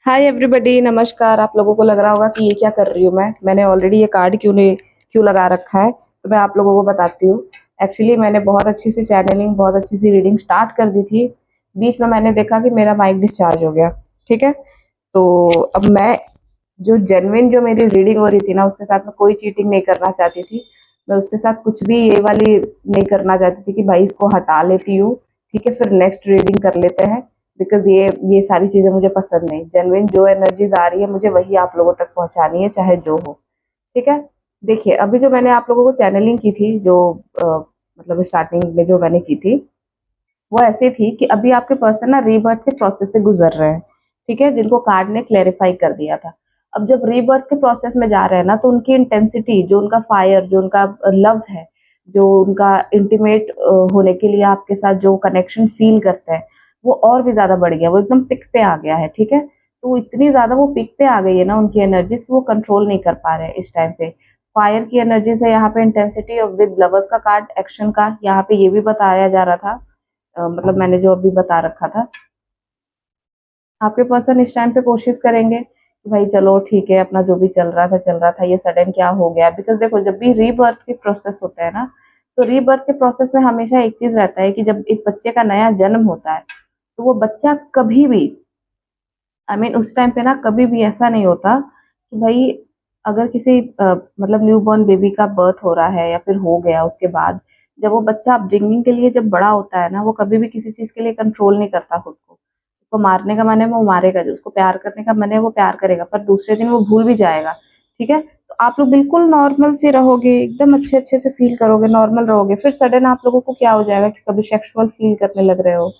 Hi everybody, नमस्कार। आप लोगों को लग रहा होगा कि ये क्या कर रही हूँ मैंने ऑलरेडी ये कार्ड क्यों लगा रखा है। तो मैं आप लोगों को बताती हूँ। एक्चुअली मैंने बहुत अच्छी सी चैनलिंग, बहुत अच्छी सी रीडिंग स्टार्ट कर दी थी। बीच में मैंने देखा कि मेरा माइक डिस्चार्ज हो गया। ठीक है। तो अब मैं जो मेरी रीडिंग हो रही थी ना, उसके साथ में कोई चीटिंग नहीं करना चाहती थी। मैं उसके साथ कुछ भी ये वाली नहीं करना चाहती थी कि भाई इसको हटा लेती हूँ, ठीक है, फिर नेक्स्ट रीडिंग कर लेते हैं। बिकॉज ये सारी चीजें मुझे पसंद नहीं। जेन्युइन जो एनर्जीज आ रही है मुझे वही आप लोगों तक पहुंचानी है, चाहे जो हो। ठीक है। देखिए, अभी जो मैंने आप लोगों को चैनलिंग की थी, जो मतलब स्टार्टिंग में जो मैंने की थी, वो ऐसे थी कि अभी आपके पर्सन ना रीबर्थ के प्रोसेस से गुजर रहे हैं। ठीक है, जिनको कार्ड ने क्लेरिफाई कर दिया था। अब जब रीबर्थ के प्रोसेस में जा रहे हैं ना, तो उनकी इंटेंसिटी, जो उनका फायर, जो उनका लव है, जो उनका इंटीमेट होने के लिए आपके साथ जो कनेक्शन फील करते हैं, वो और भी ज्यादा बढ़ गया। वो एकदम पिक पे आ गया है। ठीक है। तो इतनी ज्यादा वो पिक पे आ गई है ना उनकी एनर्जीज, कि वो कंट्रोल नहीं कर पा रहे हैं इस टाइम पे। फायर की एनर्जीज है यहाँ पे, इंटेंसिटी ऑफ विद लवर्स का कार्ड एक्शन का यहाँ पे ये भी बताया जा रहा था। मतलब मैंने जो अभी बता रखा था, आपके पर्सन इस टाइम पे कोशिश करेंगे कि भाई चलो ठीक है, अपना जो भी चल रहा था, ये सडन क्या हो गया। बिकॉज देखो, जब भी रीबर्थ के प्रोसेस होता है ना, तो रीबर्थ के प्रोसेस में हमेशा एक चीज रहता है कि जब एक बच्चे का नया जन्म होता है, तो वो बच्चा कभी भी, उस टाइम पे ना कभी भी ऐसा नहीं होता कि भाई, अगर किसी मतलब न्यूबॉर्न बेबी का बर्थ हो रहा है या फिर हो गया, उसके बाद जब वो बच्चा अपब्रिंगिंग के लिए जब बड़ा होता है ना, वो कभी भी किसी चीज के लिए कंट्रोल नहीं करता खुद को। उसको मारने का मन है वो मारेगा, जो उसको प्यार करने का मन है वो प्यार करेगा, पर दूसरे दिन वो भूल भी जाएगा। ठीक है। तो आप लोग बिल्कुल नॉर्मल से रहोगे, एकदम अच्छे अच्छे से फील करोगे, नॉर्मल रहोगे, फिर सडन आप लोगों को क्या हो जाएगा कि कभी सेक्सुअल फील करने लग रहे हो।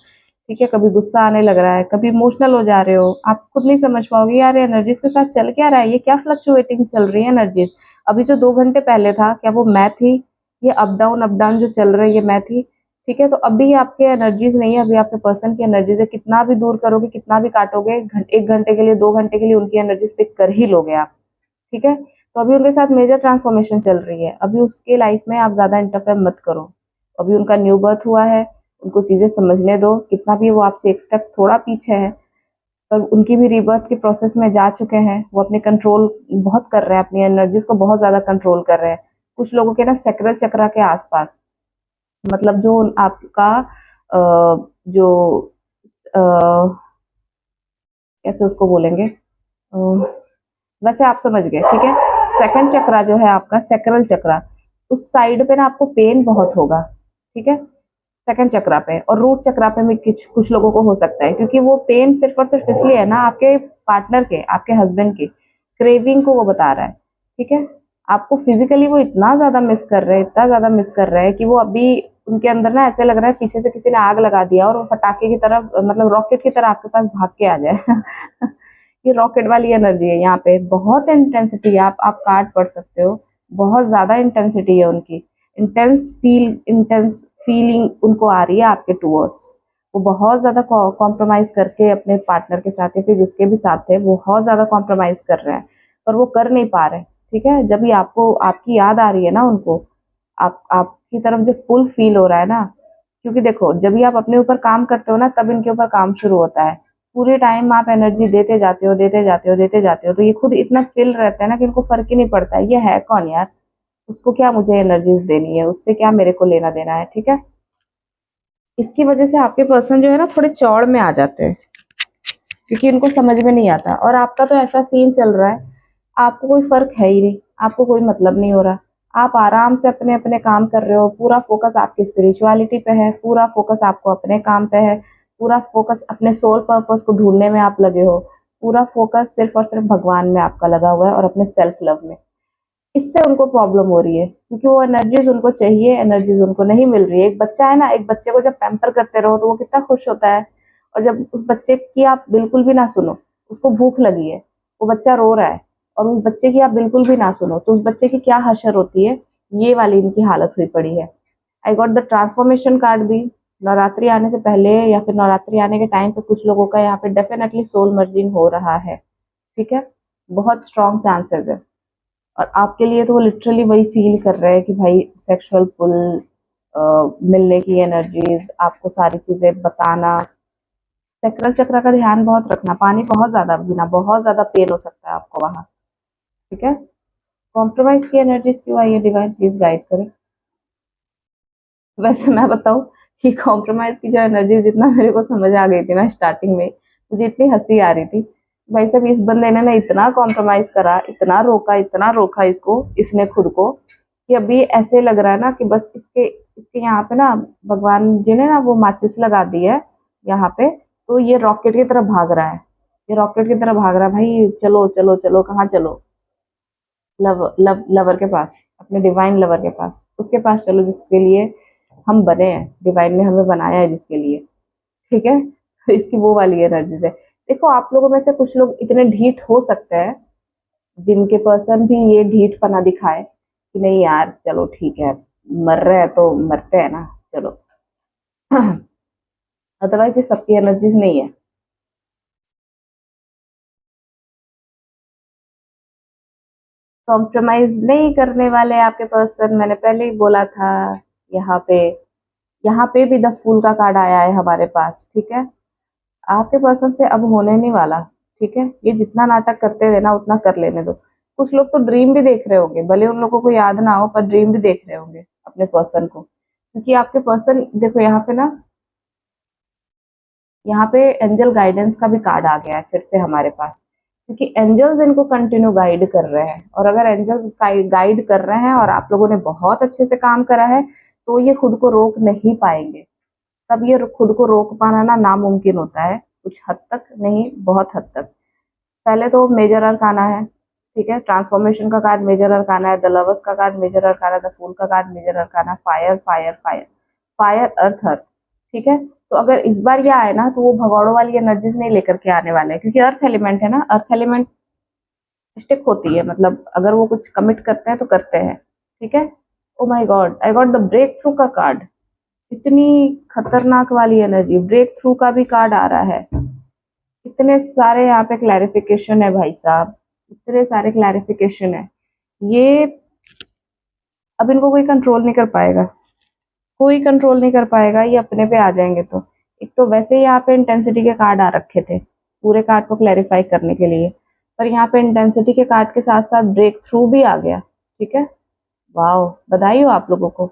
ठीक है, कभी गुस्सा आने लग रहा है, कभी इमोशनल हो जा रहे हो, आप खुद नहीं समझ पाओगे यार एनर्जीज के साथ चल क्या रहा है, ये क्या फ्लक्चुएटिंग चल रही है एनर्जीज। अभी जो 2 घंटे पहले था, क्या वो मैं थी? ये अप डाउन जो चल रहा है, ये मैं थी? ठीक है। तो अभी आपके एनर्जीज नहीं है, अभी आपके पर्सन की एनर्जीज है। कितना भी दूर करोगे, कितना भी काटोगे, 1 घंटे के लिए, 2 घंटे के लिए उनकी एनर्जीज पिक कर ही लोगे आप। ठीक है। तो अभी उनके साथ मेजर ट्रांसफॉर्मेशन चल रही है, अभी उसके लाइफ में आप ज्यादा इंटरफेयर मत करो। अभी उनका न्यू बर्थ हुआ है, उनको चीजें समझने दो। कितना भी वो आपसे एक स्टेप थोड़ा पीछे है, पर उनकी भी रीबर्थ के प्रोसेस में जा चुके हैं। वो अपने कंट्रोल बहुत कर रहे हैं, अपनी एनर्जीज को बहुत ज्यादा कंट्रोल कर रहे हैं। कुछ लोगों के ना सेक्रल चक्रा के आसपास, मतलब जो आपका जो कैसे उसको बोलेंगे, वैसे आप समझ गए। ठीक है। सेकंड चक्रा जो है आपका, सेक्रल चक्रा, उस साइड पे ना आपको पेन बहुत होगा। ठीक है। सेकंड चक्रा पे और रूट चक्रा पे भी कुछ कुछ लोगों को हो सकता है, क्योंकि वो पेन सिर्फ और सिर्फ इसलिए है ना, आपके पार्टनर के, आपके हस्बैंड की क्रेविंग को वो बता रहा है। ठीक है। आपको फिजिकली वो इतना ज्यादा मिस कर रहे हैं, इतना ज्यादा मिस कर रहे हैं कि वो अभी, उनके अंदर ना ऐसे लग रहा है पीछे से किसी ने आग लगा दिया और वो फटाके की तरफ, मतलब रॉकेट की तरह आपके पास भाग के आ जाए। ये रॉकेट वाली एनर्जी है यहाँ पे, बहुत इंटेंसिटी है। आप कार्ड पढ़ सकते हो, बहुत ज्यादा इंटेंसिटी है उनकी। इंटेंस फीलिंग उनको आ रही है आपके टूवर्ड्स। वो बहुत ज्यादा कॉम्प्रोमाइज करके अपने पार्टनर के साथ या फिर जिसके भी साथ है, वो बहुत ज्यादा कॉम्प्रोमाइज कर रहे हैं, पर वो कर नहीं पा रहे। ठीक है। जब भी आपको आपकी याद आ रही है ना उनको, आपकी तरफ जब पुल फील हो रहा है ना, क्योंकि देखो, जब भी आप अपने ऊपर काम करते हो ना, तब इनके ऊपर काम शुरू होता है। पूरे टाइम आप एनर्जी देते जाते हो, देते जाते हो, देते जाते हो, तो ये खुद इतना फिल रहता है ना कि इनको फर्क ही नहीं पड़ता है ये है कौन यार, उसको क्या मुझे एनर्जीज देनी है, उससे क्या मेरे को लेना देना है। ठीक है। इसकी वजह से आपके पर्सन जो है ना, थोड़े चौड़ में आ जाते हैं, क्योंकि उनको समझ में नहीं आता। और आपका तो ऐसा सीन चल रहा है, आपको कोई फर्क है ही नहीं, आपको कोई मतलब नहीं हो रहा। आप आराम से अपने अपने काम कर रहे हो, पूरा फोकस आपकी स्पिरिचुअलिटी पे है, पूरा फोकस आपको अपने काम पे है, पूरा फोकस अपने सोल पर्पस को ढूंढने में आप लगे हो, पूरा फोकस सिर्फ और सिर्फ भगवान में आपका लगा हुआ है और अपने सेल्फ लव में। इससे उनको प्रॉब्लम हो रही है, क्योंकि वो एनर्जीज उनको चाहिए, एनर्जीज उनको नहीं मिल रही है। एक बच्चा है ना, एक बच्चे को जब पैम्पर करते रहो तो वो कितना खुश होता है। और जब उस बच्चे की आप बिल्कुल भी ना सुनो, उसको भूख लगी है, वो बच्चा रो रहा है, और उस बच्चे की आप बिल्कुल भी ना सुनो, तो उस बच्चे की क्या हशर होती है। ये वाली इनकी हालत हुई पड़ी है। आई गॉट द ट्रांसफॉर्मेशन कार्ड भी। नवरात्रि आने से पहले या फिर नवरात्रि आने के टाइम पे कुछ लोगों का यहाँ पे डेफिनेटली सोल मर्जिंग हो रहा है। ठीक है। बहुत स्ट्रॉन्ग चांसेस है। और आपके लिए तो वो लिटरली वही फील कर रहे हैं कि भाई सेक्सुअल पुल, मिलने की एनर्जीज, आपको सारी चीजें बताना, सैक्रल चक्र का ध्यान बहुत रखना, पानी बहुत ज़्यादा पीना, बहुत ज़्यादा पेन हो सकता है आपको वहाँ, ठीक है? कॉम्प्रोमाइज़ की एनर्जीज़ क्यों आई है डिवाइन, प्लीज़ गाइड करें। वैसे मैं बताऊँ कि कॉम्प्रोमाइज़ की जो एनर्जी जितना मेरे को समझ आ गई थी ना स्टार्टिंग में, मुझे इतनी हँसी आ रही थी। भाई साहब इस बंदे ने ना इतना कॉम्प्रोमाइज़ करा, इतना रोका इसको, इसने खुद को, कि अभी ऐसे लग रहा है ना कि बस इसके इसके यहाँ पे ना भगवान जी ने ना वो माचिस लगा दी है यहाँ पे, तो ये रॉकेट की तरफ भाग रहा है। ये रॉकेट की तरफ भाग रहा है, भाई चलो, चलो, चलो, कहाँ चलो? लवर के पास, अपने डिवाइन लवर के पास, उसके पास चलो जिसके लिए हम बने हैं, डिवाइन ने हमें बनाया है जिसके लिए, ठीक है? तो इसकी वो वाली एनर्जीज है। देखो आप लोगों में से कुछ लोग इतने ढीठ हो सकते हैं, जिनके पर्सन भी ये ढीठ पना दिखाए कि नहीं यार चलो ठीक है, मर रहे हैं तो मरते हैं ना, चलो। अदरवाइज ये सबकी एनर्जीज नहीं है। कॉम्प्रोमाइज नहीं करने वाले आपके पर्सन, मैंने पहले ही बोला था। यहाँ पे यहाँ पे भी द फूल का कार्ड आया है हमारे पास, ठीक है? आपके पर्सन से अब होने नहीं वाला, ठीक है? ये जितना नाटक करते थे ना उतना कर लेने दो। कुछ लोग तो ड्रीम भी देख रहे होंगे, भले उन लोगों को याद ना हो पर ड्रीम भी देख रहे होंगे अपने पर्सन को, क्योंकि आपके पर्सन देखो यहाँ पे ना, यहाँ पे एंजल गाइडेंस का भी कार्ड आ गया है फिर से हमारे पास, क्योंकि एंजल्स इनको कंटिन्यू गाइड कर रहे हैं, और अगर एंजल्स गाइड कर रहे हैं और आप लोगों ने बहुत अच्छे से काम करा है, तो ये खुद को रोक नहीं पाएंगे। तब ये खुद को रोक पाना ना नामुमकिन होता है, कुछ हद तक नहीं, बहुत हद तक। पहले तो मेजर अरकाना है, ठीक है? ट्रांसफॉर्मेशन का कार्ड मेजर अरकाना है, द लवर्स का card major arcana, the fool का card major arcana, fire fire fire, fire earth earth, ठीक है? तो अगर इस बार ये आए ना तो वो भगौड़ों वाली एनर्जीज नहीं लेकर के आने वाले हैं, क्योंकि अर्थ एलिमेंट है ना, अर्थ एलिमेंट स्टिक होती है, मतलब अगर वो कुछ कमिट करते हैं तो करते हैं, ठीक है? Oh my god, I got the breakthrough का कार्ड। इतनी खतरनाक वाली एनर्जी, ब्रेक थ्रू का भी कार्ड आ रहा है। इतने सारे यहाँ पे क्लैरिफिकेशन है भाई साहब, इतने सारे क्लैरिफिकेशन है। ये अब इनको कोई कंट्रोल नहीं कर पाएगा, कोई कंट्रोल नहीं कर पाएगा, ये अपने पे आ जाएंगे तो। एक तो वैसे ही यहाँ पे इंटेंसिटी के कार्ड आ रखे थे पूरे कार्ड को क्लैरिफाई करने के लिए, पर यहाँ पे इंटेंसिटी के कार्ड के साथ साथ ब्रेक थ्रू भी आ गया, ठीक है? वाह, बधाई हो आप लोगों को।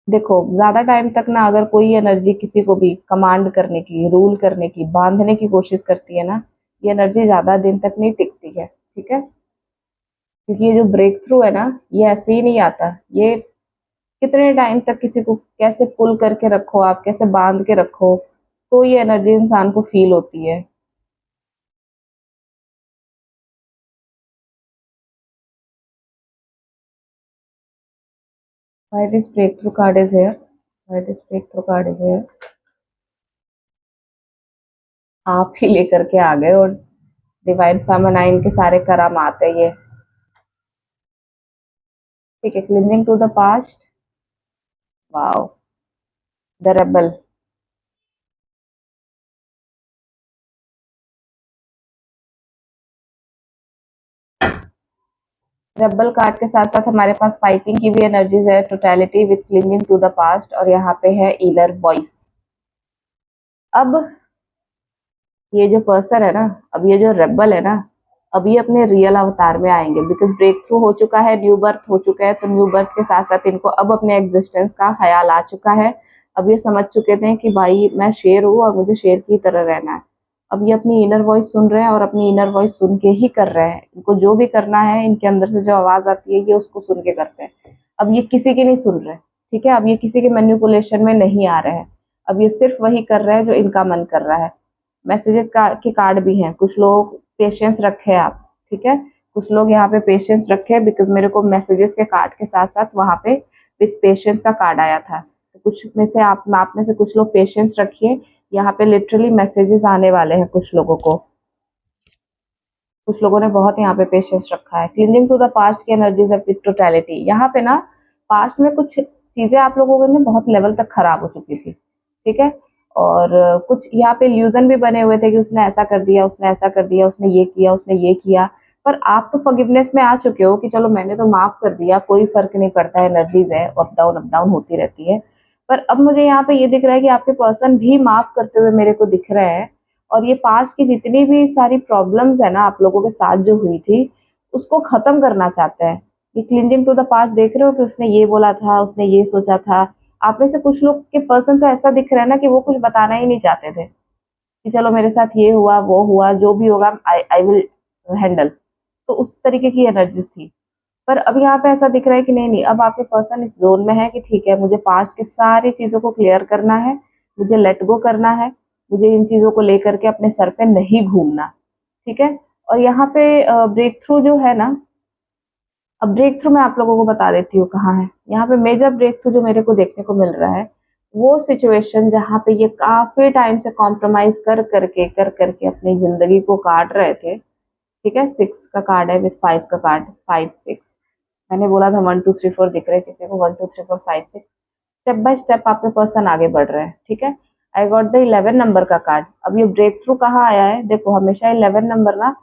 देखो ज्यादा टाइम तक ना अगर कोई एनर्जी किसी को भी कमांड करने की, रूल करने की, बांधने की कोशिश करती है ना, ये एनर्जी ज्यादा दिन तक नहीं टिकती है, ठीक है? क्योंकि ये जो ब्रेक थ्रू है ना, ये ऐसे ही नहीं आता। ये कितने टाइम तक किसी को कैसे पुल करके रखो, आप कैसे बांध के रखो, तो ये एनर्जी इंसान को फील होती है। Why this breakthrough card is here, why this breakthrough card is here. आप ही लेकर के आ गए, और डिवाइन फेमिनाइन के सारे करामात है ये, ठीक है? Clinging to the past, wow, the rebel. Rebel card के साथ साथ हमारे पास फाइटिंग की भी एनर्जीज है, totality with clinging to the past, और यहाँ पे है इनर वॉइस। अब ये जो पर्सन है ना, अब ये जो रेबल है ना, अब ये अपने रियल अवतार में आएंगे, बिकॉज ब्रेक थ्रू हो चुका है, न्यू बर्थ हो चुका है, तो न्यू बर्थ के साथ साथ इनको अब अपने एग्जिस्टेंस का ख्याल आ चुका है। अब ये समझ चुके थे कि भाई मैं शेर हूँ और मुझे शेर की तरह रहना है। अब ये अपनी इनर वॉइस सुन रहे हैं, और अपनी इनर वॉइस सुन के ही कर रहे हैं, इनको जो भी करना है, इनके अंदर से जो आवाज आती है ये उसको सुन के करते हैं। अब ये किसी की नहीं सुन रहे, ठीक है? अब ये किसी के मैनिपुलेशन में नहीं आ रहे हैं, अब ये सिर्फ वही कर रहे हैं जो इनका मन कर रहा है। मैसेजेस का के कार्ड भी हैं, कुछ लोग पेशेंस रखे आप, ठीक है? कुछ लोग यहाँ पे पेशेंस रखे, बिकॉज मेरे को मैसेजेस के कार्ड के साथ साथ वहाँ पे विथ पेशेंस का कार्ड आया था, तो कुछ में से आप में से कुछ लोग पेशेंस रखिए, यहाँ पे लिटरली मैसेजेस आने वाले हैं कुछ लोगों को। कुछ लोगों ने बहुत यहाँ पे पेशेंस रखा है। क्लिंजिंग टू द पास्ट की एनर्जीज ऑफ टोटलिटी, यहाँ पे ना पास्ट में कुछ चीजें आप लोगों के ना बहुत लेवल तक खराब हो चुकी थी, ठीक है? और कुछ यहाँ पे इल्यूजन भी बने हुए थे कि उसने ऐसा कर दिया, उसने ऐसा कर दिया, उसने ये किया, उसने ये किया। पर आप तो फॉरगिवनेस में आ चुके हो कि चलो मैंने तो माफ कर दिया, कोई फर्क नहीं पड़ता है, एनर्जीज है, अप डाउन होती रहती है। पर अब मुझे यहाँ पे ये दिख रहा है कि आपके पर्सन भी माफ करते हुए मेरे को दिख रहे हैं, और ये पास्ट की जितनी भी सारी प्रॉब्लम्स है ना आप लोगों के साथ जो हुई थी, उसको खत्म करना चाहते हैं। ये क्लिंजिंग टू द पास्ट देख रहे हो कि उसने ये बोला था, उसने ये सोचा था। आप में से कुछ लोग के पर्सन तो ऐसा दिख रहा है ना कि वो कुछ बताना ही नहीं चाहते थे कि चलो मेरे साथ ये हुआ वो हुआ, जो भी होगा आई आई विल हैंडल। तो उस तरीके की एनर्जीज थी। पर अब यहाँ पे ऐसा दिख रहा है कि नहीं नहीं, अब आपके पर्सन इस जोन में है कि ठीक है, मुझे पास्ट की सारी चीजों को क्लियर करना है, मुझे लेट गो करना है, मुझे इन चीजों को लेकर के अपने सर पे नहीं घूमना। ठीक है। और यहाँ पे ब्रेक थ्रू जो है ना, अब ब्रेक थ्रू मैं आप लोगों को बता देती हूँ कहाँ है। यहाँ पे मेजर ब्रेक थ्रू जो मेरे को देखने को मिल रहा है, वो सिचुएशन जहाँ पे ये काफी टाइम से कॉम्प्रोमाइज कर करके अपनी जिंदगी को काट रहे थे। ठीक है, 6 का कार्ड है विथ 5 का कार्ड, 5 6। मैंने बोला था 1 2 3 4 दिख रहे किसी को, 1 2 3 4 5 6। स्टेप बाय स्टेप आपके पर्सन आगे बढ़ रहे हैं। ठीक है। आई गॉट द 11 नंबर का कार्ड। अब ये ब्रेक थ्रू कहाँ आया है, देखो हमेशा 11 नंबर ना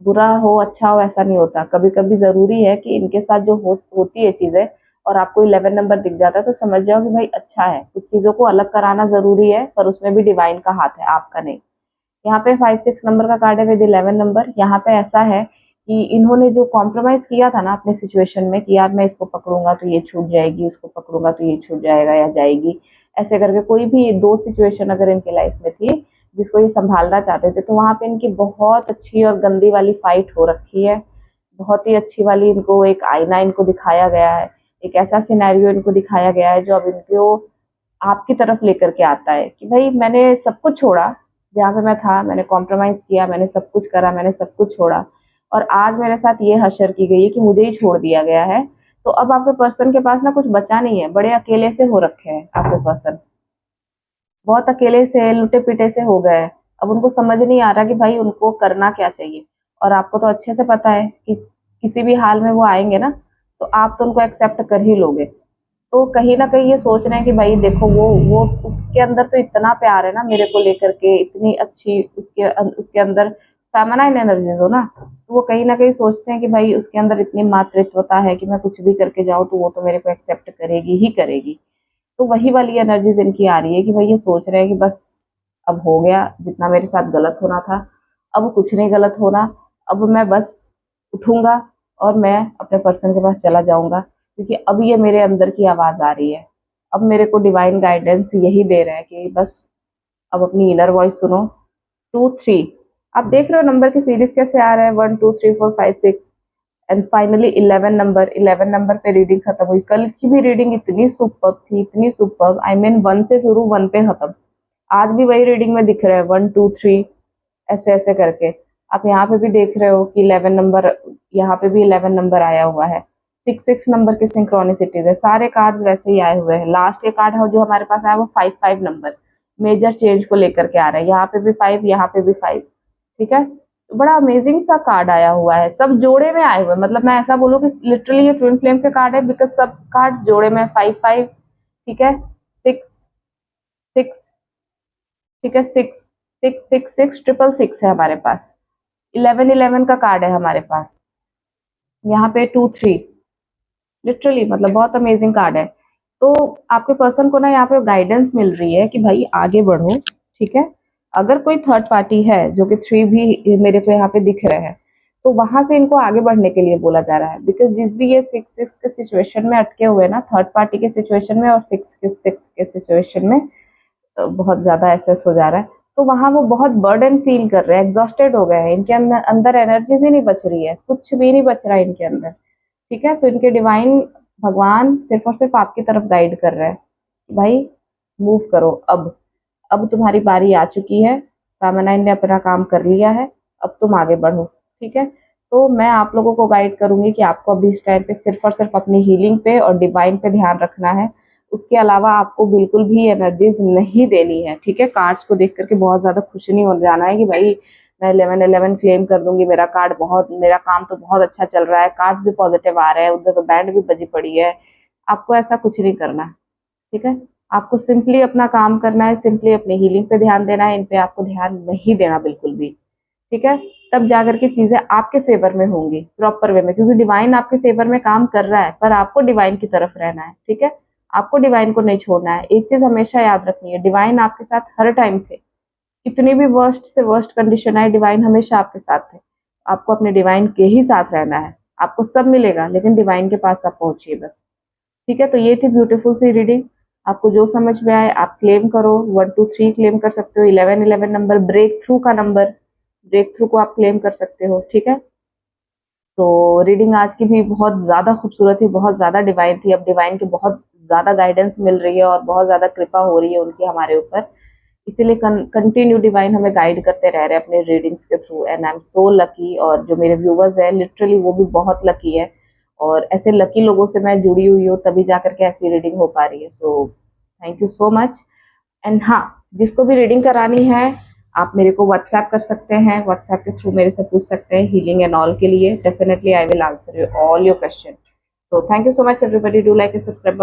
बुरा हो अच्छा हो ऐसा नहीं होता, कभी कभी जरूरी है कि इनके साथ जो होती है चीजें, और आपको 11 नंबर दिख जाता है तो समझ जाओ कि भाई अच्छा है, कुछ चीजों को अलग कराना जरूरी है, पर उसमें भी डिवाइन का हाथ है, आपका नहीं। यहाँ पे 5 6 नंबर का कार्ड है विद 11 नंबर। यहाँ पे ऐसा है कि इन्होंने जो कॉम्प्रोमाइज किया था ना अपने सिचुएशन में कि यार मैं इसको पकड़ूंगा तो ये छूट जाएगी, इसको पकड़ूंगा तो ये छूट जाएगा या जाएगी, ऐसे करके कोई भी दो सिचुएशन अगर इनके लाइफ में थी जिसको ये संभालना चाहते थे, तो वहां पे इनकी बहुत अच्छी और गंदी वाली फाइट हो रखी है। बहुत ही अच्छी वाली इनको एक आईना इनको दिखाया गया है, एक ऐसा सिनेरियो इनको दिखाया गया है जो अब इनको आपकी तरफ लेकर के आता है कि भाई मैंने सब कुछ छोड़ा, जहाँ पे मैं था मैंने कॉम्प्रोमाइज किया, मैंने सब कुछ करा, मैंने सब कुछ छोड़ा, और आज मेरे साथ ये हशर की गई है कि मुझे ही छोड़ दिया गया है। तो अब आपके पर्सन के पास ना कुछ बचा नहीं है, बड़े अकेले से हो रखे हैं आपके पर्सन, बहुत अकेले से लुटे पिटे से हो गए हैं। अब उनको समझ नहीं आ रहा कि भाई उनको करना क्या चाहिए। और आपको तो अच्छे से पता है कि किसी भी हाल में वो आएंगे ना, तो आप तो उनको एक्सेप्ट कर ही लोगे। तो कहीं ना कहीं ये सोच रहे हैं कि भाई देखो वो उसके अंदर तो इतना प्यार है ना मेरे को लेकर के, इतनी अच्छी उसके अंदर फेमिनाइन एनर्जीज हो ना, तो वो कहीं ना कहीं सोचते हैं कि भाई उसके अंदर इतनी मातृत्वता है कि मैं कुछ भी करके जाऊं तो वो तो मेरे को एक्सेप्ट करेगी ही करेगी। तो वही वाली एनर्जीज इनकी आ रही है कि भाई ये सोच रहे हैं कि बस अब हो गया, जितना मेरे साथ गलत होना था, अब कुछ नहीं गलत होना, अब मैं बस उठूंगा और मैं अपने पर्सन के पास चला जाऊंगा, क्योंकि अब ये मेरे अंदर की आवाज आ रही है। अब मेरे को डिवाइन गाइडेंस यही दे रहा है कि बस अब अपनी इनर वॉइस सुनो। 2 3, आप देख रहे हो नंबर की सीरीज कैसे आ रहा है, 1 2 3 4 5 6, एंड फाइनली 11 नंबर पे रीडिंग खत्म हुई। कल की भी रीडिंग इतनी सुपर थी, इतनी सुपर, आई मीन 1 से शुरू 1 पे खत्म। आज भी वही रीडिंग में दिख रहा है 1 2 3, ऐसे ऐसे करके। आप यहाँ पे भी देख रहे हो कि 11 नंबर, यहाँ पे भी 11 नंबर आया हुआ है। 6 6 नंबर की सिंक्रोनिसिटीज है, सारे कार्ड्स वैसे ही आए हुए हैं। लास्ट ये कार्ड है जो हमारे पास आया वो 5 5 नंबर, मेजर चेंज को लेकर के आ रहा है। यहाँ पे भी 5, यहाँ पे भी 5। ठीक है। तो बड़ा अमेजिंग सा कार्ड आया हुआ है, सब जोड़े में आए हुए हैं। मतलब मैं ऐसा बोलूँ कि लिटरली ये ट्विन फ्लेम के कार्ड है, बिकॉज सब कार्ड जोड़े में 5 5। ठीक है। 6 6, ठीक है, 6 6 6 6 6 है हमारे पास। 11 11 का कार्ड है हमारे पास। यहाँ पे 2 3, लिटरली मतलब बहुत अमेजिंग कार्ड है। तो आपके पर्सन को ना यहाँ पे गाइडेंस मिल रही है कि भाई आगे बढ़ो। ठीक है। अगर कोई थर्ड पार्टी है, जो कि 3 भी मेरे को यहाँ पे दिख रहे हैं, तो वहां से इनको आगे बढ़ने के लिए बोला जा रहा है। बिकॉज जिस भी ये 6 6 के सिचुएशन में अटके हुए ना, थर्ड पार्टी के सिचुएशन में और 6 के सिचुएशन में, बहुत ज्यादा एसेस हो जा रहा है, तो वहां वो बहुत बर्डन फील कर रहे हैं, एग्जॉस्टेड हो गए हैं, इनके अंदर अंदर एनर्जीज ही नहीं बच रही है, कुछ भी नहीं बच रहा है इनके अंदर। ठीक है। तो इनके डिवाइन भगवान सिर्फ और सिर्फ आपकी तरफ गाइड कर रहे हैं, भाई मूव करो अब तुम्हारी बारी आ चुकी है, फेमिनाइन ने अपना काम कर लिया है, अब तुम आगे बढ़ो। ठीक है। तो मैं आप लोगों को गाइड करूंगी कि आपको अभी इस टाइम पे सिर्फ और सिर्फ अपनी हीलिंग पे और डिवाइन पे ध्यान रखना है। उसके अलावा आपको बिल्कुल भी एनर्जीज नहीं देनी है। ठीक है। कार्ड्स को देख करके बहुत ज्यादा खुश नहीं हो जाना है कि भाई मैं 11 11 क्लेम कर दूंगी, मेरा कार्ड बहुत, मेरा काम तो बहुत अच्छा चल रहा है, कार्ड्स भी पॉजिटिव आ रहे हैं, उधर तो बैंड भी बजी पड़ी है। आपको ऐसा कुछ नहीं करना। ठीक है। आपको सिंपली अपना काम करना है, सिंपली अपनी हीलिंग पे ध्यान देना है, इन पे आपको ध्यान नहीं देना बिल्कुल भी। ठीक है। तब जाकर के चीजें आपके फेवर में होंगी, प्रॉपर वे में, क्योंकि डिवाइन आपके फेवर में काम कर रहा है, पर आपको डिवाइन की तरफ रहना है। ठीक है। आपको डिवाइन को नहीं छोड़ना है। एक चीज हमेशा याद रखनी है, डिवाइन आपके साथ हर टाइम थे। कितनी भी वर्स्ट से वर्स्ट कंडीशन आए, डिवाइन हमेशा आपके साथ थे। आपको अपने डिवाइन के ही साथ रहना है। आपको सब मिलेगा, लेकिन डिवाइन के पास आप पहुंचिए बस। ठीक है, तो ये थी ब्यूटीफुल सी रीडिंग। आपको जो समझ में आए आप क्लेम करो। 1 2 3 क्लेम कर सकते हो। 11 11 नंबर ब्रेक थ्रू का नंबर, ब्रेक थ्रू को आप क्लेम कर सकते हो। ठीक है, तो रीडिंग आज की भी बहुत ज़्यादा खूबसूरत थी, बहुत ज़्यादा डिवाइन थी। अब डिवाइन की बहुत ज़्यादा गाइडेंस मिल रही है और बहुत ज़्यादा कृपा हो रही है उनकी हमारे ऊपर। इसीलिए कंटिन्यू डिवाइन हमें गाइड करते रह रहे हैं अपने रीडिंग्स के through, and I am so lucky. और जो मेरे व्यूवर्स हैं लिटरली वो भी बहुत लकी है, और ऐसे लकी लोगों से मैं जुड़ी हुई हूँ, तभी जा करके ऐसी रीडिंग हो पा रही है। So thank you so much. And हाँ, जिसको भी रीडिंग करानी है आप मेरे को व्हाट्सएप कर सकते हैं, व्हाट्सएप के थ्रू मेरे से पूछ सकते हैं हीलिंग एंड ऑल के लिए। Definitely I will answer you all your question. So thank you so much everybody. Do like and subscribe.